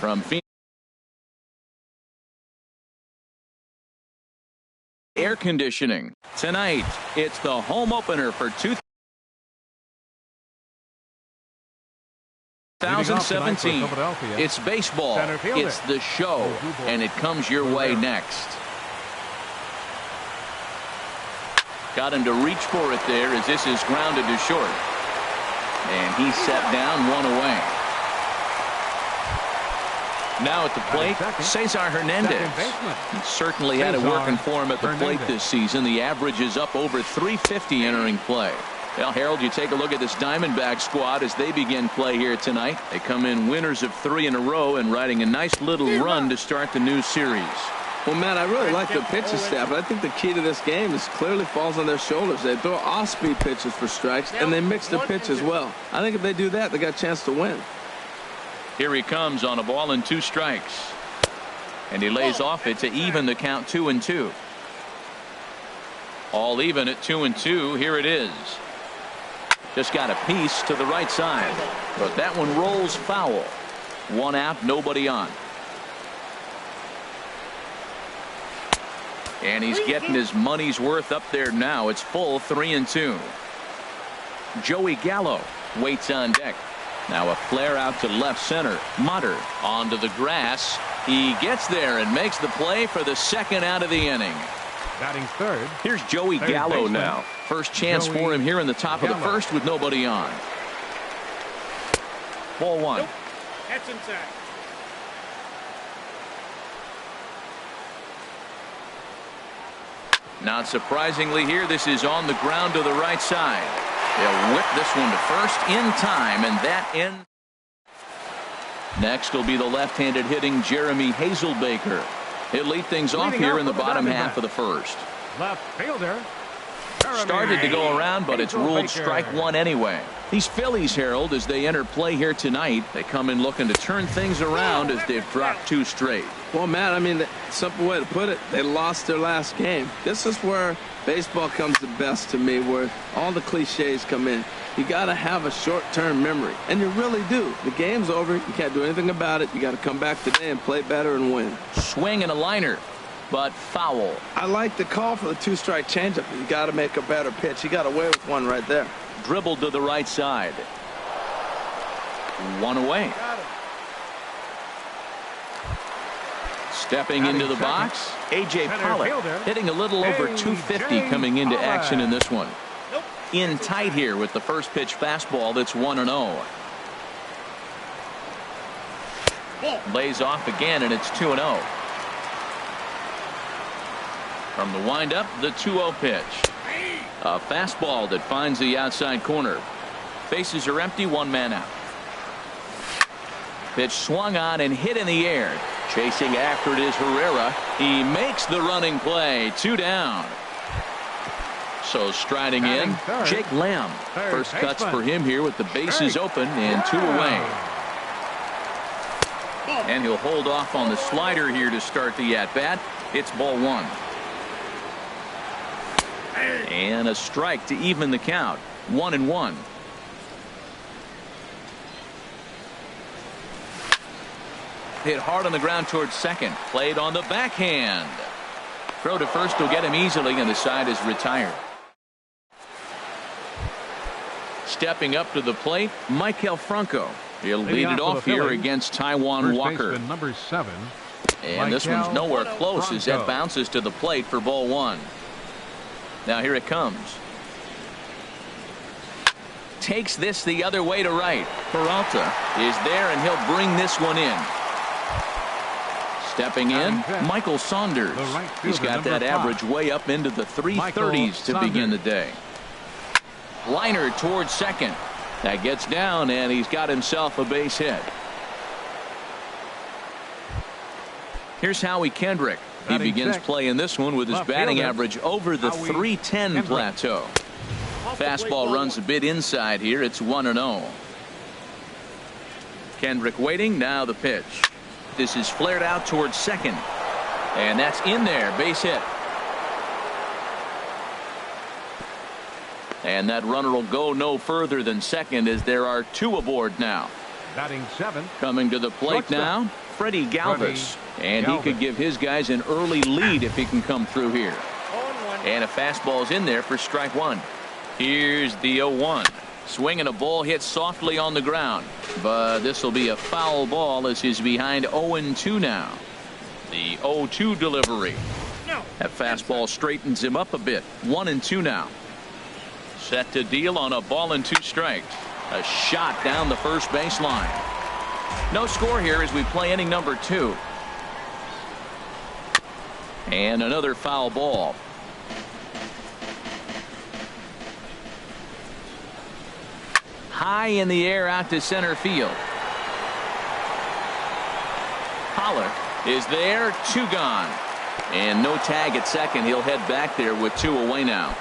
from Phoenix. Air conditioning. Tonight, it's the home opener for 2017. It's baseball. It's the show. And it comes your way next. Got him to reach for it there as this is grounded to short. And he's set down, one away. Now at the plate, Cesar Hernandez. He certainly had it working for him at the plate this season. The average is up over 350 entering play. Well, Harold, you take a look at this Diamondback squad as they begin play here tonight. They come in winners of 3 in a row and riding a nice little run to start the new series. Well, Matt, I really like the pitching staff, but I think the key to this game is clearly falls on their shoulders. They throw off-speed pitches for strikes, and they mix the pitch as well. I think if they do that, they got a chance to win. Here he comes on a ball and 2 strikes. And he lays off it to even the count 2-2. All even at 2-2. Here it is. Just got a piece to the right side. But that one rolls foul. 1 out, nobody on. And he's getting his money's worth up there now. It's full 3-2. Joey Gallo waits on deck. Now a flare out to left center. Mutter onto the grass. He gets there and makes the play for the 2nd out of the inning. Batting third. Here's Joey Gallo now. First chance for him here in the top of the first with nobody on. Ball 1. Nope. That's inside. Not surprisingly here, this is on the ground to the right side. They'll whip this one to first in time, and that ends. Next will be the left-handed hitting Jeremy Hazelbaker. He'll lead things off here in the bottom half of the first. Left fielder. Started to go around, but it's ruled strike 1 anyway. These Phillies, Harold, as they enter play here tonight, they come in looking to turn things around as they've dropped 2 straight. Well, Matt, I mean, the simple way to put it, they lost their last game. This is where baseball comes the best to me, where all the cliches come in. You got to have a short-term memory, and you really do. The game's over. You can't do anything about it. You got to come back today and play better and win. Swing and a liner, but foul. I like the call for the 2-strike changeup. You got to make a better pitch. He got away with one right there. Dribbled to the right side. 1 away. Stepping into the box, A.J. Pollock hitting a little over 250 coming into action in this one. In tight here with the first pitch fastball that's 1-0. Lays off again, and it's 2-0. From the windup, the 2-0 pitch. A fastball that finds the outside corner. Bases are empty, 1 man out. Pitch swung on and hit in the air. Chasing after it is Herrera. He makes the running play. 2 down. So striding in, Jake Lamb. First cuts for him here with the bases open and 2 away. And he'll hold off on the slider here to start the at-bat. It's ball 1. And a strike to even the count. 1-1. Hit hard on the ground towards second. Played on the backhand. Throw to first will get him easily, and the side is retired. Stepping up to the plate, Maikel Franco. He'll lead it off here against Taijuan Walker. Number 7. And this one's nowhere close as that bounces to the plate for ball 1. Now here it comes. Takes this the other way to right. Peralta is there, and he'll bring this one in. Stepping in, Michael Saunders. He's got that average way up into the 330s to begin the day. Liner towards second. That gets down, and he's got himself a base hit. Here's Howie Kendrick. He begins playing this one with his batting average over the 310 plateau. Fastball runs a bit inside here. It's 1-0. Kendrick waiting. Now the pitch. This is flared out towards second. And that's in there. Base hit. And that runner will go no further than second as there are 2 aboard now. Batting 7. Coming to the plate now, Freddie Galvis. And he could give his guys an early lead if he can come through here. And a fastball's in there for strike one. Here's the 0-1. Swinging a ball hit softly on the ground. But this will be a foul ball as he's behind 0-2 now. The 0-2 delivery. That fastball straightens him up a bit. 1-2 now. Set to deal on a ball and 2 strikes. A shot down the first baseline. No score here as we play inning number 2. And another foul ball. High in the air out to center field. Pollock is there. 2 gone. And no tag at second. He'll head back there with 2 away now.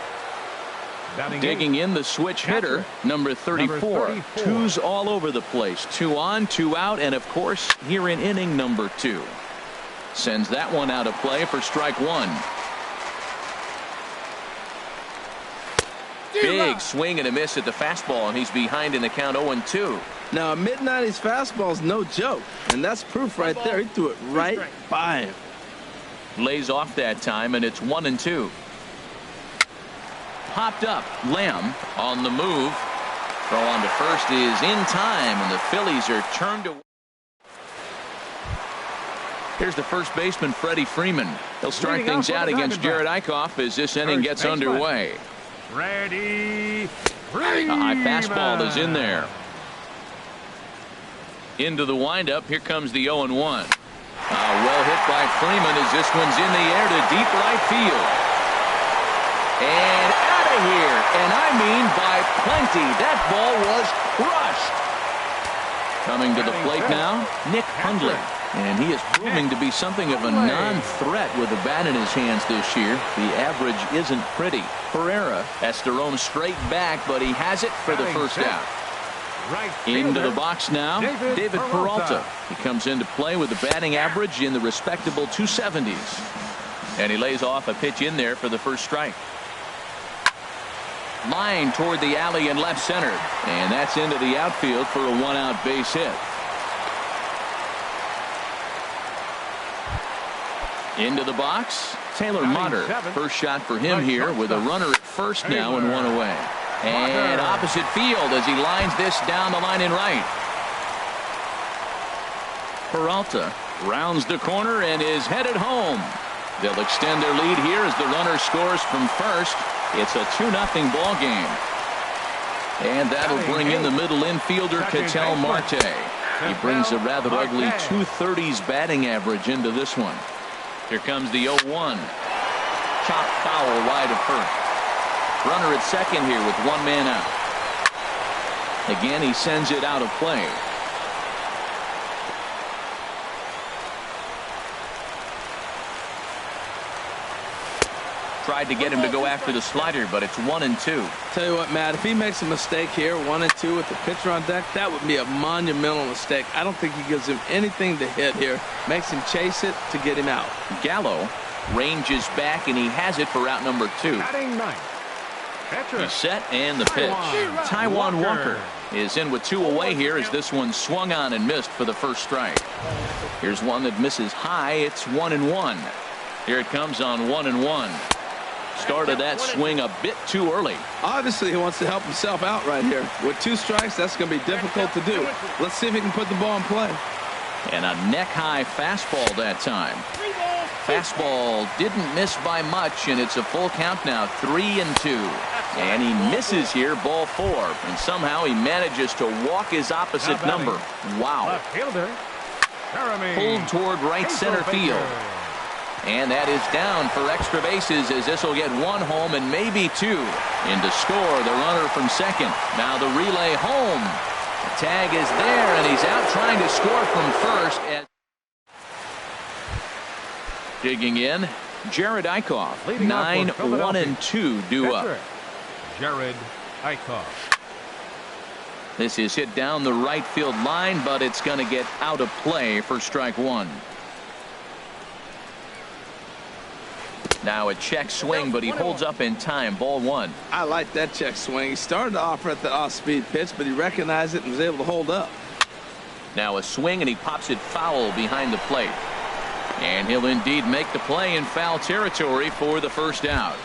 Digging in the switch hitter, number 34. 2's all over the place. 2 on, 2 out, and of course here in inning number 2. Sends that one out of play for strike 1. Big swing and a miss at the fastball, and he's behind in the count 0-2. Now a mid-90s fastball is no joke, and that's proof right there. He threw it right by him. Lays off that time, and it's 1-2. Popped up. Lamb on the move. Throw on to first is in time, and the Phillies are turned away. Here's the first baseman, Freddie Freeman. He'll start things out against Jared Eichhoff as this inning gets underway. Ready. A high fastball is in there. Into the windup. Here comes the 0-1. Well hit by Freeman as this one's in the air to deep right field. And out of here. And I mean by plenty. That ball was crushed. Coming to the plate now, Nick Hundley. And he is proving to be something of a non-threat with the bat in his hands this year. The average isn't pretty. Pereira has to roam straight back, but he has it for the first out. Into the box now, David Peralta. He comes into play with the batting average in the respectable 270s. And he lays off a pitch in there for the first strike. Line toward the alley in left center. And that's into the outfield for a 1-out base hit. Into the box, Taylor Motter. First shot for him here with a runner at first now and 1 away. And opposite field as he lines this down the line in right. Peralta rounds the corner and is headed home. They'll extend their lead here as the runner scores from first. It's a 2-0 ball game. And that'll bring in the middle infielder, Ketel Marte. He brings a rather ugly 230s batting average into this one. Here comes the 0-1. Chop foul wide of first. Runner at second here with 1 man out. Again, he sends it out of play. Tried to get him to go after the slider, but it's 1-2. Tell you what, Matt, if he makes a mistake here, 1-2 with the pitcher on deck, that would be a monumental mistake. I don't think he gives him anything to hit here. Makes him chase it to get him out. Gallo ranges back, and he has it for out number 2. He's set, and the pitch. Taijuan Walker is in with 2 away here as this one swung on and missed for the first strike. Here's one that misses high. It's 1-1. Here it comes on 1-1. Started that swing a bit too early. Obviously, he wants to help himself out right here. With 2 strikes, that's going to be difficult to do. Let's see if he can put the ball in play. And a neck-high fastball that time. Fastball didn't miss by much, and it's a full count now, 3-2. And he misses here, ball 4. And somehow he manages to walk his opposite number. Wow. Pulled toward right center field. And that is down for extra bases as this will get 1 home and maybe 2. In to score the runner from second. Now the relay home. The tag is there, and he's out trying to score from first. Digging in, Jared Eichhoff. 9-1-2 due up. Jared Eichhoff. This is hit down the right field line, but it's going to get out of play for strike 1. Now a check swing, but he holds up in time. Ball 1. I like that check swing. He started to offer at the off-speed pitch, but he recognized it and was able to hold up. Now a swing, and he pops it foul behind the plate. And he'll indeed make the play in foul territory for the first out.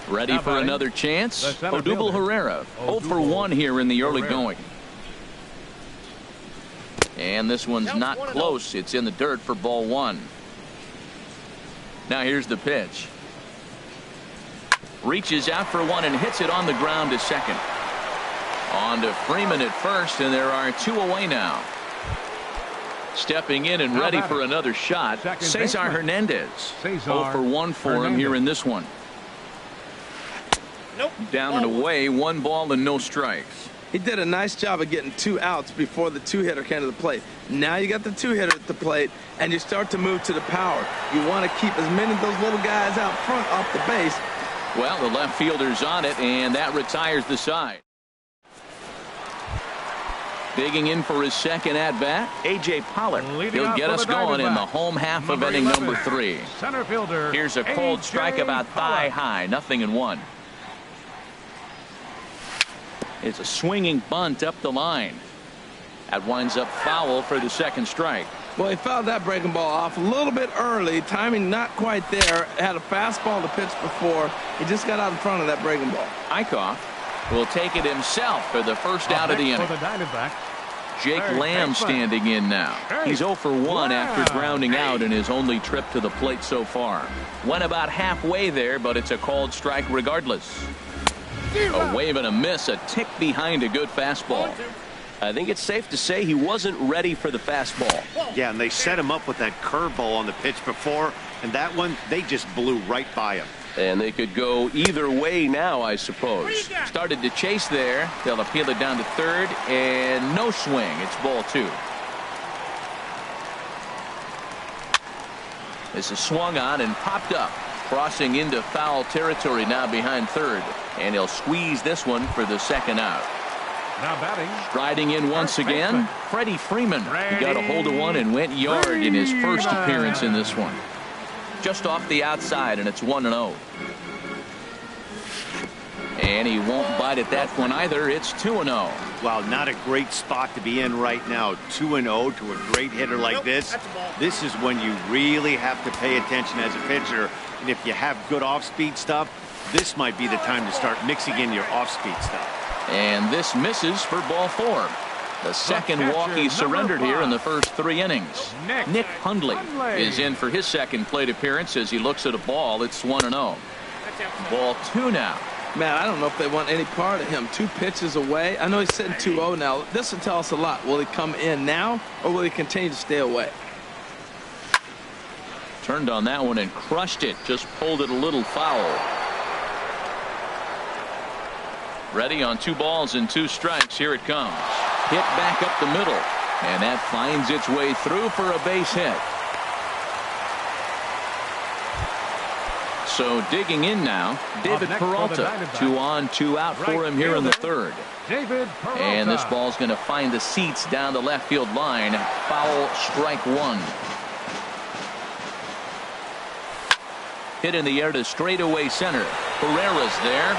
Ready for another chance? Odubel Herrera, 0 for 1 here in the early going. And this one's not close. It's in the dirt for ball 1. Now here's the pitch. Reaches out for one and hits it on the ground to second. On to Freeman at first, and there are 2 away now. Stepping in and ready for another shot, Cesar Hernandez. 0 for 1 for him here in this one. Down and away, 1 ball and no strikes. He did a nice job of getting 2 outs before the 2-hitter came to the plate. Now you got the 2-hitter at the plate, and you start to move to the power. You want to keep as many of those little guys out front off the base. Well, the left fielder's on it, and that retires the side. Digging in for his second at-bat, A.J. Pollard. He'll get us going in the home half of inning number 3. Center fielder. Here's a cold strike about thigh high, 0-1. It's a swinging bunt up the line. That winds up foul for the second strike. Well, he fouled that breaking ball off a little bit early. Timing not quite there. Had a fastball to pitch before. He just got out in front of that breaking ball. Eichhoff will take it himself for the first out of the inning. Jake Lamb standing in now. He's 0 for 1 after grounding out in his only trip to the plate so far. Went about halfway there, but it's a called strike regardless. A wave and a miss, a tick behind a good fastball. I think it's safe to say he wasn't ready for the fastball. Yeah, and they set him up with that curveball on the pitch before, and that one, they just blew right by him. And they could go either way now, I suppose. Started to chase there. They'll appeal it down to third, and no swing. It's ball 2. This is swung on and popped up. Crossing into foul territory now behind third. And he'll squeeze this one for the second out. Now batting. Striding in once again, Freddie Freeman. He got a hold of one and went yard in his first appearance in this one. Just off the outside, and it's 1-0. And he won't bite at that one either. It's 2-0. Wow, not a great spot to be in right now. 2-0 to a great hitter like this. This is when you really have to pay attention as a pitcher. And if you have good off-speed stuff, this might be the time to start mixing in your off-speed stuff. And this misses for ball 4. The second walk he surrendered here in the first 3 innings. Nick Hundley is in for his second plate appearance as he looks at a ball. It's 1-0. Ball 2 now. Man, I don't know if they want any part of him. 2 pitches away. I know he's sitting 2-0 now. This will tell us a lot. Will he come in now, or will he continue to stay away? Turned on that one and crushed it. Just pulled it a little foul. Ready on 2 balls and 2 strikes. Here it comes. Hit back up the middle. And that finds its way through for a base hit. So digging in now, David Peralta. 2 on, 2 out for him here in the third. And this ball's going to find the seats down the left field line. Foul, strike 1. Hit in the air to straightaway center. Pereira's there.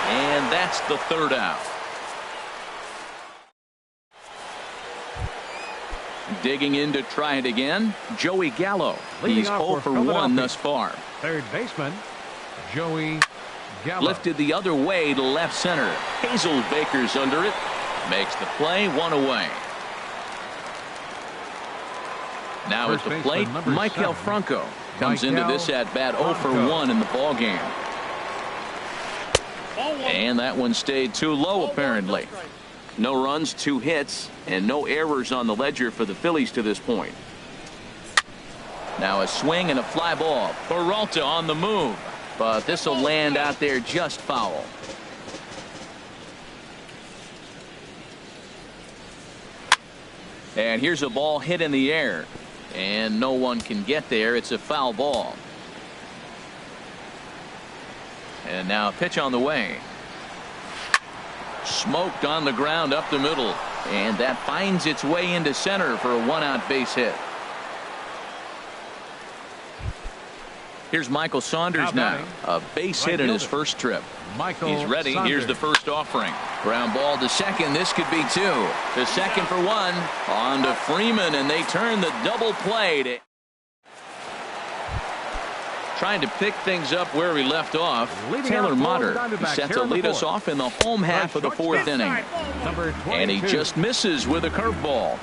And that's the third out. Digging in to try it again, Joey Gallo. He's 0 for 1 thus far. Third baseman, Joey Gallo. Lifted the other way to left center. Hazel Baker's under it. Makes the play, 1 away. Now at the plate, Michael Franco comes into this at bat 0 for 1 in the ball game. And that one stayed too low apparently. No runs, 2 hits, and no errors on the ledger for the Phillies to this point. Now a swing and a fly ball. Peralta on the move, but this will land out there just foul. And here's a ball hit in the air, and no one can get there. It's a foul ball. And now a pitch on the way. Smoked on the ground up the middle, and that finds its way into center for a 1-out base hit. Here's Michael Saunders now. A base hit in his first trip. He's ready. Here's the first offering. Ground ball to second. This could be two. To second for one. On to Freeman, and they turn the double play. Trying to pick things up where we left off. Taylor Motter set to lead us off in the home half of the fourth inning. And he just misses with a curveball.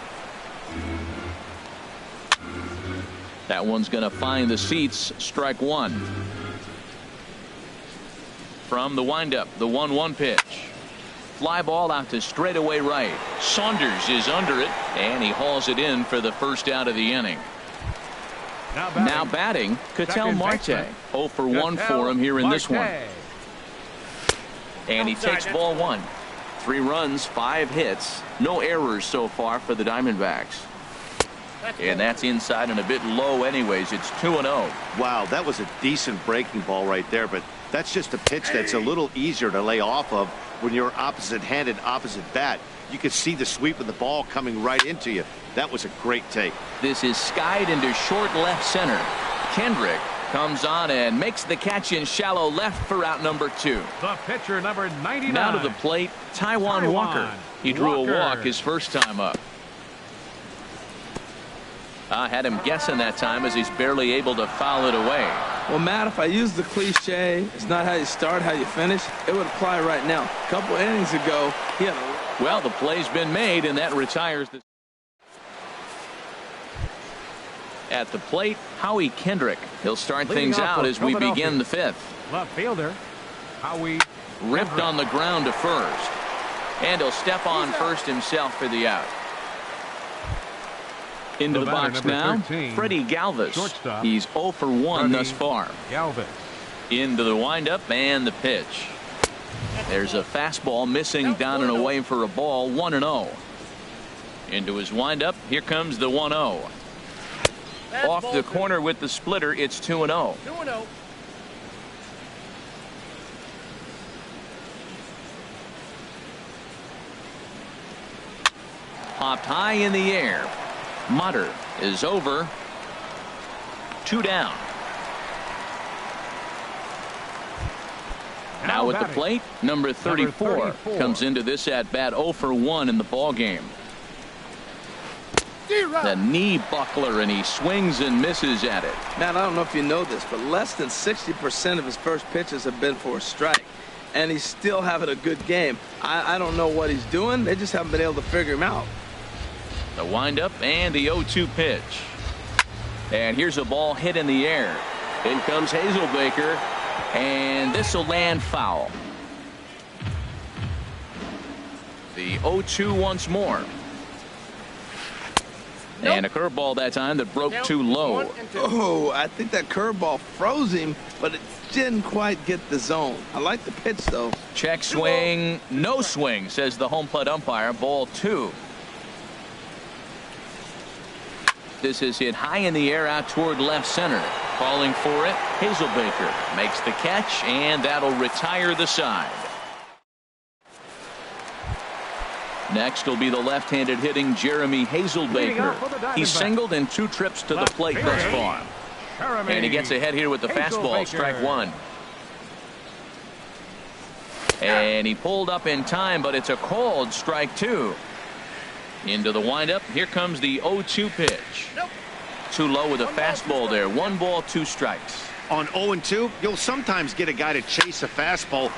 That one's going to find the seats. Strike one. From the windup, the 1-1 pitch. Fly ball out to straightaway right. Saunders is under it, and he hauls it in for the first out of the inning. Now batting, Ketel Marte. 0 for 1 for him here in this one. And he takes ball one. 3 runs, 5 hits. No errors so far for the Diamondbacks. And that's inside and a bit low anyways. It's 2-0. Wow, that was a decent breaking ball right there, but that's just a pitch that's a little easier to lay off of when you're opposite-handed, opposite bat. You could see the sweep of the ball coming right into you. That was a great take. This is skied into short left center. Kendrick comes on and makes the catch in shallow left for out number 2. The pitcher, number 99. Now to the plate, Taijuan Walker. He drew a walk his first time up. I had him guessing that time as he's barely able to foul it away. Well, Matt, if I use the cliche, it's not how you start, how you finish, it would apply right now. A couple innings ago, he had a... Well, the play's been made, and that retires the... At the plate, Howie Kendrick. He'll start things out as we begin the 5th. Left fielder, Howie ripped Kendrick. on the ground to first. And he'll step on first himself for the out. Into the box now, 13, Freddie Galvis. Shortstop. He's 0 for 1 thus far. Galvis. Into the windup and the pitch. There's a fastball missing down and away for a ball. 1-0. Into his windup. Here comes the 1-0. Off the corner with the splitter. It's 2-0. 2-0. Popped high in the air. Motter is over. 2 down. Now at the plate, number 34 comes into this at bat 0 for 1 in the ball game. The knee buckler, and he swings and misses at it. Matt, I don't know if you know this, but less than 60% of his first pitches have been for a strike. And he's still having a good game. I don't know what he's doing. They just haven't been able to figure him out. The windup and the 0-2 pitch. And here's a ball hit in the air. In comes Hazelbaker, and this will land foul. The 0-2 once more. Nope. And a curveball that time that broke too low. Oh, I think that curveball froze him, but it didn't quite get the zone. I like the pitch, though. Check swing, no swing, says the home plate umpire. Ball 2. This is hit high in the air out toward left center. Calling for it, Hazelbaker makes the catch, and that'll retire the side. Next will be the left-handed hitting Jeremy Hazelbaker. He's singled in 2 trips to the plate thus far. And he gets ahead here with the fastball. Strike 1. And he pulled up in time, but it's a called strike 2. Into the windup. Here comes the 0-2 pitch. Too low with a fastball there. 1 ball, 2 strikes. On 0-2, you'll sometimes get a guy to chase a fastball.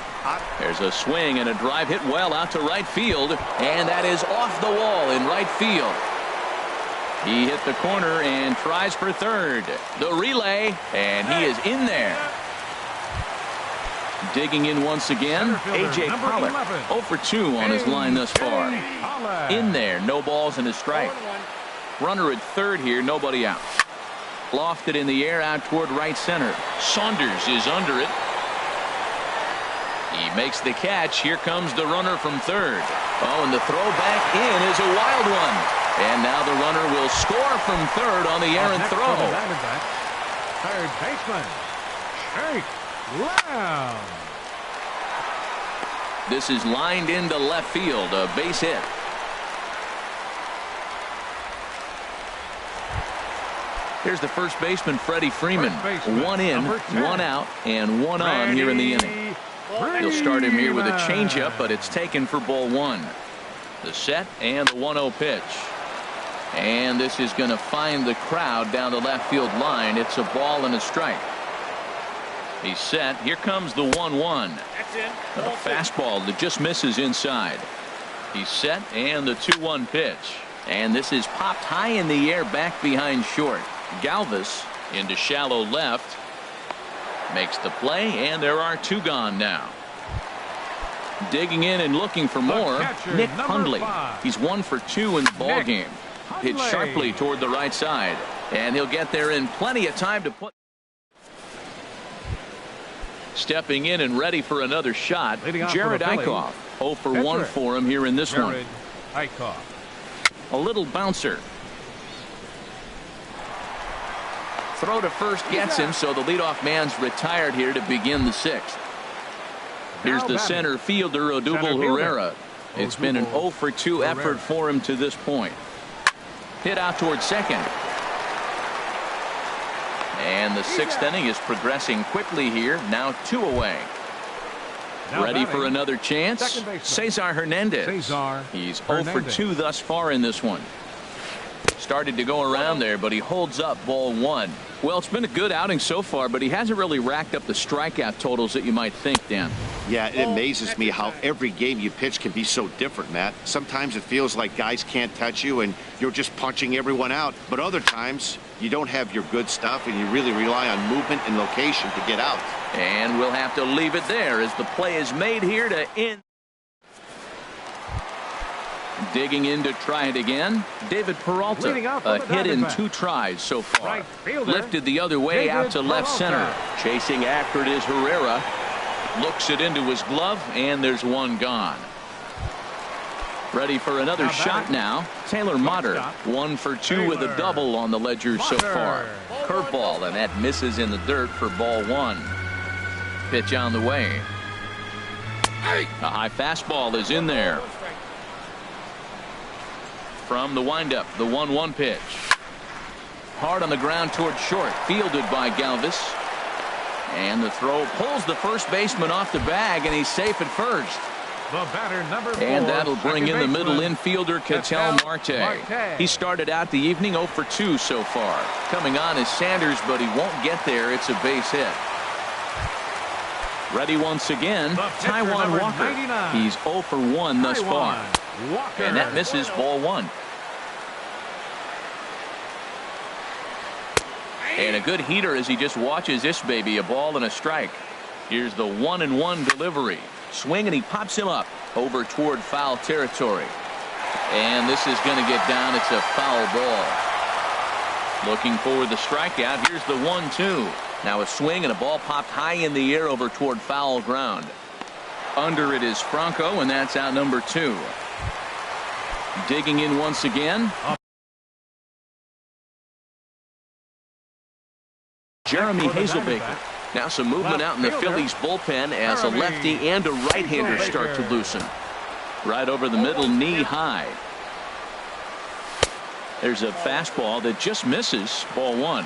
There's a swing and a drive hit well out to right field, and that is off the wall in right field. He hit the corner and tries for third. The relay, and he is in there. Digging in once again, A.J. Pollock. 0 for 2 on his line thus far. In there, no balls and a strike. Runner at third here, nobody out. Lofted in the air out toward right center. Saunders is under it. He makes the catch. Here comes the runner from third. Oh, and the throw back in is a wild one. And now the runner will score from third on the errant throw. Third baseman, Jake Brown. This is lined into left field, a base hit. Here's the first baseman, Freddie Freeman. One in, one out, and one on here in the inning. He'll start him here with a changeup, but it's taken for ball one. The set and the 1-0 pitch. And this is going to find the crowd down the left field line. It's a ball and a strike. He's set. Here comes the 1-1. A fastball that just misses inside. He's set, and the 2-1 pitch. And this is popped high in the air back behind short. Galvis into shallow left. Makes the play, and there are two gone now. Digging in and looking for more, Nick Hundley. He's 1 for 2 in the ball game. Hit sharply toward the right side, and he'll get there in plenty of time to put. Stepping in and ready for another shot, Jared Eichhoff. 0 for 1 for him here in this one. A little bouncer. Throw to first gets him, so the leadoff man's retired here to begin the 6th. Here's the center fielder, Odubel Herrera. It's been an 0 for 2 effort for him to this point. Hit out towards second. And the 6th inning is progressing quickly here. Now 2 away. Ready for another chance? Cesar Hernandez. He's 0 for 2 thus far in this one. Started to go around there, but he holds up ball 1. Well, it's been a good outing so far, but he hasn't really racked up the strikeout totals that you might think, Dan. Yeah, it amazes me how every game you pitch can be so different, Matt. Sometimes it feels like guys can't touch you and you're just punching everyone out. But other times you don't have your good stuff and you really rely on movement and location to get out. And we'll have to leave it there as the play is made here to end. Digging in to try it again. David Peralta, a hit in 2 tries so far. Lifted the other way out to left center. Chasing after it is Herrera. Looks it into his glove, and there's one gone. Ready for another shot now. Taylor Motter, 1 for 2 with a double on the ledger so far. Curveball, and that misses in the dirt for ball 1. Pitch on the way. A high fastball is in there. From the windup, the 1-1 pitch. Hard on the ground toward short, fielded by Galvis. And the throw pulls the first baseman off the bag, and he's safe at first. The batter, number 4, and that'll bring in the middle infielder, Ketel Marte. He started out the evening 0 for 2 so far. Coming on is Sanders, but he won't get there. It's a base hit. Ready once again, Taijuan Walker. 99. He's 0 for 1 thus far. Walker. And that misses ball 1. And a good heater as he just watches this baby, a ball and a strike. Here's the 1-1 delivery. Swing, and he pops him up over toward foul territory. And this is going to get down. It's a foul ball. Looking for the strikeout. Here's the 1-2. Now a swing and a ball popped high in the air over toward foul ground. Under it is Franco, and that's out number 2. Digging in once again. Jeremy Hazelbaker. Now some movement out in the Phillies bullpen as a lefty and a right-hander start to loosen. Right over the middle, knee high. There's a fastball that just misses ball 1.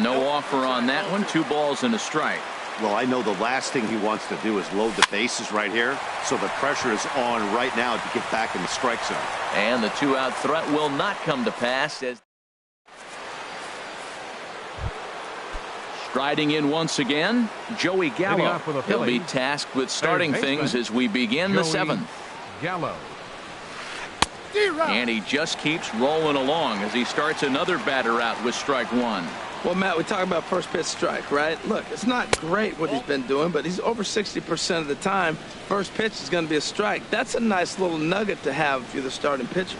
No offer on that one. 2 balls and a strike. Well, I know the last thing he wants to do is load the bases right here, so the pressure is on right now to get back in the strike zone. And the 2-out threat will not come to pass as striding in once again, Joey Gallo. He'll be tasked with starting things as we begin the 7th. Gallo. And he just keeps rolling along as he starts another batter out with strike 1. Well, Matt, we talk about first pitch strike, right? Look, it's not great what he's been doing, but he's over 60% of the time. First pitch is going to be a strike. That's a nice little nugget to have if you're the starting pitcher.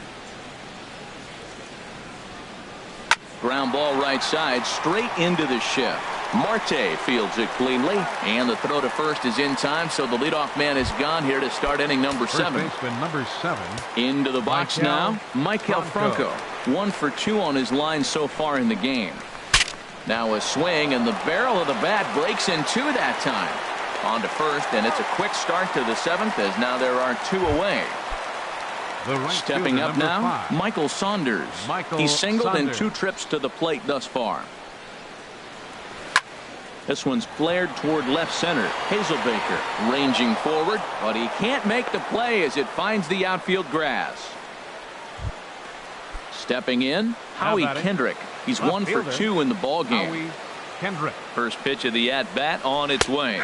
Ground ball right side, straight into the shift. Marte fields it cleanly, and the throw to first is in time, so the leadoff man is gone here to start inning number 7. Number 7. Into the box now, Maikel Franco. 1 for 2 on his line so far in the game. Now a swing, and the barrel of the bat breaks in 2 that time. On to first, and it's a quick start to the 7th as now there are 2 away. Stepping up now, 5. Michael Saunders. He's singled in 2 trips to the plate thus far. This one's flared toward left center. Hazelbaker ranging forward, but he can't make the play as it finds the outfield grass. Stepping in, Howie Kendrick. He's 1 for 2 in the ballgame. First pitch of the at-bat on its way.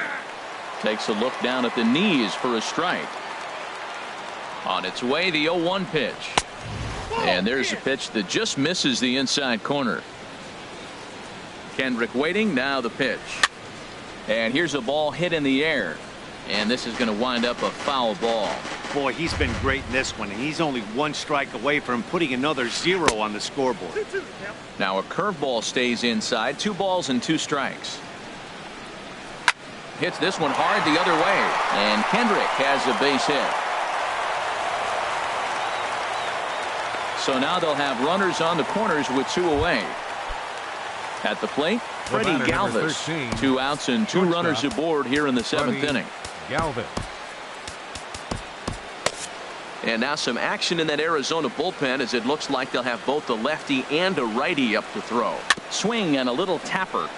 Takes a look down at the knees for a strike. On its way, the 0-1 pitch. And there's a pitch that just misses the inside corner. Kendrick waiting, now the pitch. And here's a ball hit in the air. And this is going to wind up a foul ball. Boy, he's been great in this one. And he's only 1 strike away from putting another 0 on the scoreboard. Now a curveball stays inside. 2 balls and 2 strikes. Hits this one hard the other way. And Kendrick has a base hit. So now they'll have runners on the corners with 2 away. At the plate, Freddie Galvis. 2 outs and 2 runners aboard here in the 7th inning. Galvis. And now some action in that Arizona bullpen as it looks like they'll have both a lefty and a righty up to throw. Swing and a little tapper.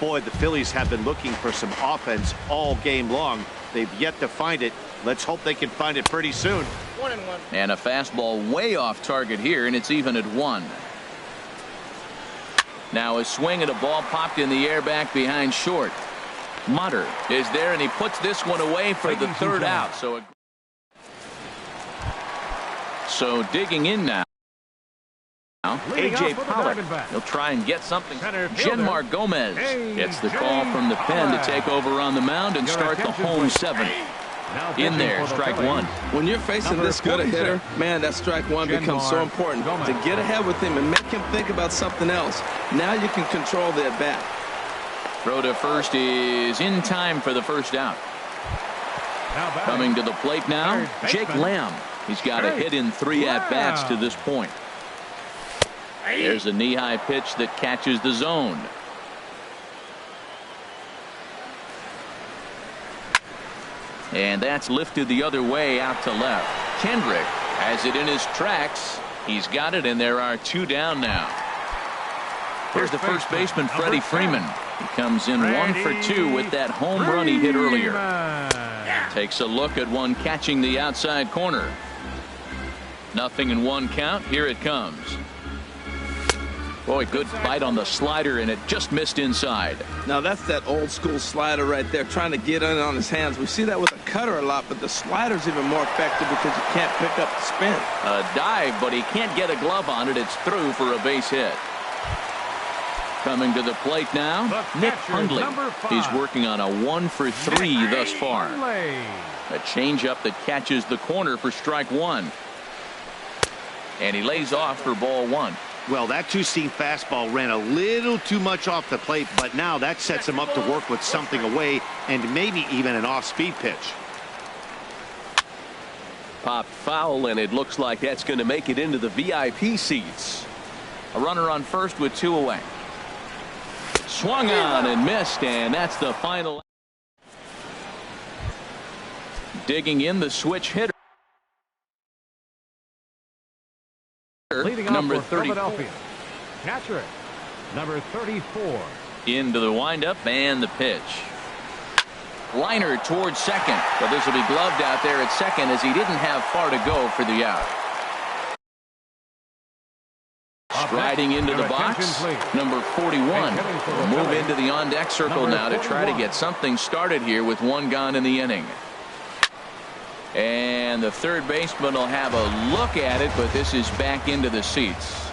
Boy, the Phillies have been looking for some offense all game long. They've yet to find it. Let's hope they can find it pretty soon. 1-1. And a fastball way off target here, and it's even at 1. Now a swing and a ball popped in the air back behind short. Mutter is there, and he puts this one away for the 3rd out. So digging in now. A.J. Pollock. He'll try and get something. Genmar Gomez gets the call from the pen to take over on the mound and start the home 7th. In there, strike 1. When you're facing this good a hitter, man, that strike 1 becomes so important. To get ahead with him and make him think about something else. Now you can control the at bat. Throw to first is in time for the 1st out. Coming to the plate now, Jake Lamb. He's got a hit in 3 at-bats to this point. There's a knee-high pitch that catches the zone. And that's lifted the other way out to left. Kendrick has it in his tracks. He's got it, and there are 2 down now. Here's the first baseman, Freddie Freeman. He comes in 1 for 2 with that home run he hit earlier. Takes a look at one catching the outside corner. 0-1 count. Here it comes. Boy, good bite on the slider, and it just missed inside. Now that's that old school slider right there, trying to get in on his hands. We see that with a cutter a lot, but the slider's even more effective because you can't pick up the spin. A dive, but he can't get a glove on it. It's through for a base hit. Coming to the plate now, Nick Hundley. He's working on a 1 for 3 thus far. A changeup that catches the corner for strike 1. And he lays off for ball 1. Well, that 2-seam fastball ran a little too much off the plate, but now that sets him up to work with something away and maybe even an off-speed pitch. Popped foul, and it looks like that's going to make it into the VIP seats. A runner on first with 2 away. Swung on and missed, and that's the final. Digging in, the switch hitter. Number 34. Catcher, number 34. Into the windup and the pitch. Liner towards second, but this will be gloved out there at second as he didn't have far to go for the out. Striding into the box, number 41. Will move into the on-deck circle now to try to get something started here with 1 gone in the inning. And the third baseman will have a look at it, but this is back into the seats.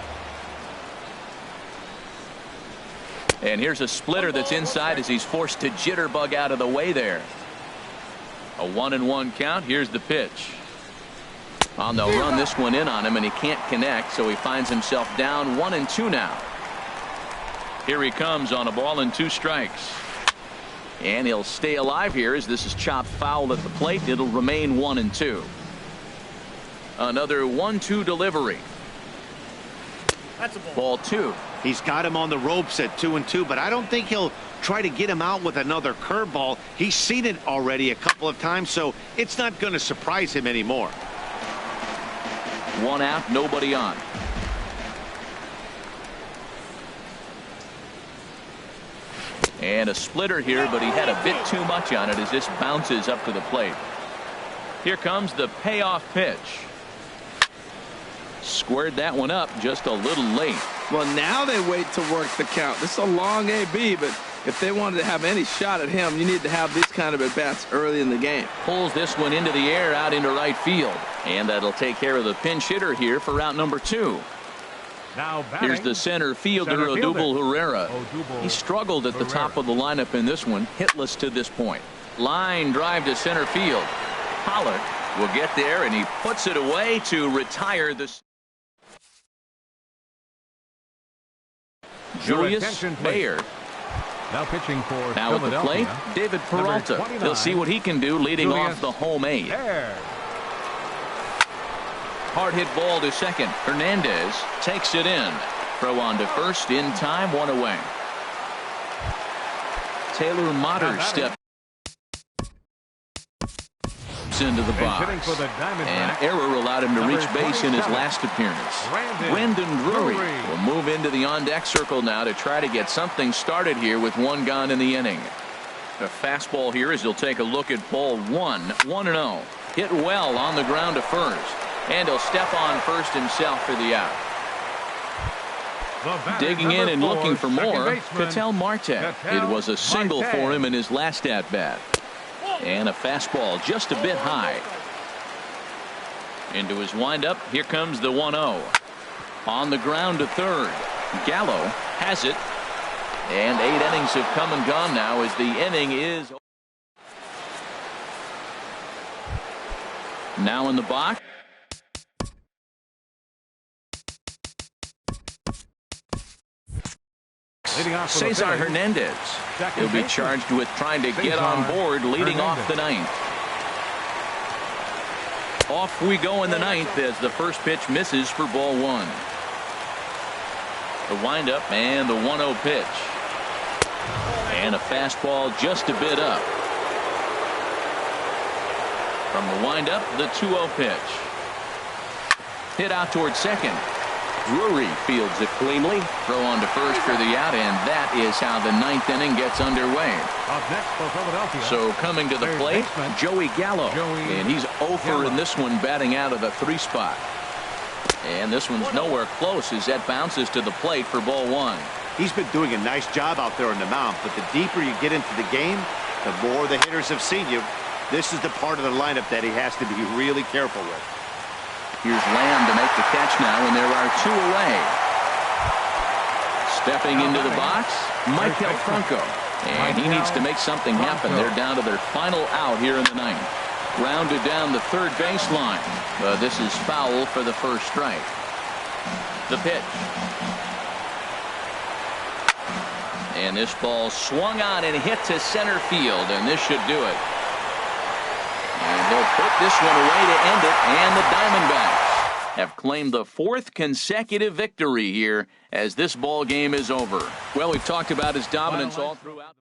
And here's a splitter that's inside as he's forced to jitterbug out of the way there. A 1-1 count. Here's the pitch. Well, they'll run this one in on him, and he can't connect, so he finds himself down 1-2 now. Here he comes on a ball and 2 strikes. And he'll stay alive here as this is chopped foul at the plate. It'll remain 1-2. Another 1-2 delivery. That's a ball. Ball 2. He's got him on the ropes at 2-2, but I don't think he'll try to get him out with another curveball. He's seen it already a couple of times, so it's not going to surprise him anymore. One out, nobody on. And a splitter here, but he had a bit too much on it as this bounces up to the plate. Here comes the payoff pitch. Squared that one up just a little late. Well, now they wait to work the count. This is a long AB, but if they wanted to have any shot at him, you need to have these kind of at-bats early in the game. Pulls this one into the air out into right field. And that'll take care of the pinch hitter here for route number 2. Now batting, here's the center fielder, Odubel Herrera. He struggled at the top of the lineup in this one, hitless to this point. Line drive to center field. Pollard will get there, and he puts it away to retire this. Julius Bayer. Now pitching for now at the plate, David Peralta. He'll see what he can do leading off the home 8. Hard hit ball to second. Hernandez takes it in. Throw on to first in time, 1 away. Taylor Motter steps into the box. An error allowed him to reach base in his last appearance. Brendan Drury will move into the on-deck circle now to try to get something started here with 1 gone in the inning. A fastball here as he'll take a look at ball 1. 1-0. Hit well on the ground to first. And he'll step on first himself for the out. Digging in and looking for more, Ketel Marte. It was a single for him in his last at-bat. And a fastball just a bit high. Into his windup, here comes the 1-0. On the ground to third. Gallo has it. And 8 innings have come and gone now as the inning is. Now in the box. Cesar Hernandez. He'll be charged with trying to get on board leading off the 9th. Off we go in the 9th as the first pitch misses for ball 1. The windup and the 1-0 pitch. And a fastball just a bit up. From the windup, the 2-0 pitch. Hit out towards second. Drury fields it cleanly. Throw on to first for the out, and that is how the 9th inning gets underway. So coming to the plate, Joey Gallo. And he's 0 in this one, batting out of the 3 spot. And this one's nowhere close as that bounces to the plate for ball 1. He's been doing a nice job out there on the mound, but the deeper you get into the game, the more the hitters have seen you. This is the part of the lineup that he has to be really careful with. Here's Lamb to make the catch now, and there are 2 away. Stepping into the box, Maikel Franco. And he needs to make something happen. They're down to their final out here in the 9th. Grounded down the third baseline. This is foul for the first strike. The pitch. And this ball swung on and hit to center field, and this should do it. And they'll put this one away to end it, and the Diamondbacks have claimed the 4th consecutive victory here as this ball game is over. Well, we've talked about his dominance all throughout.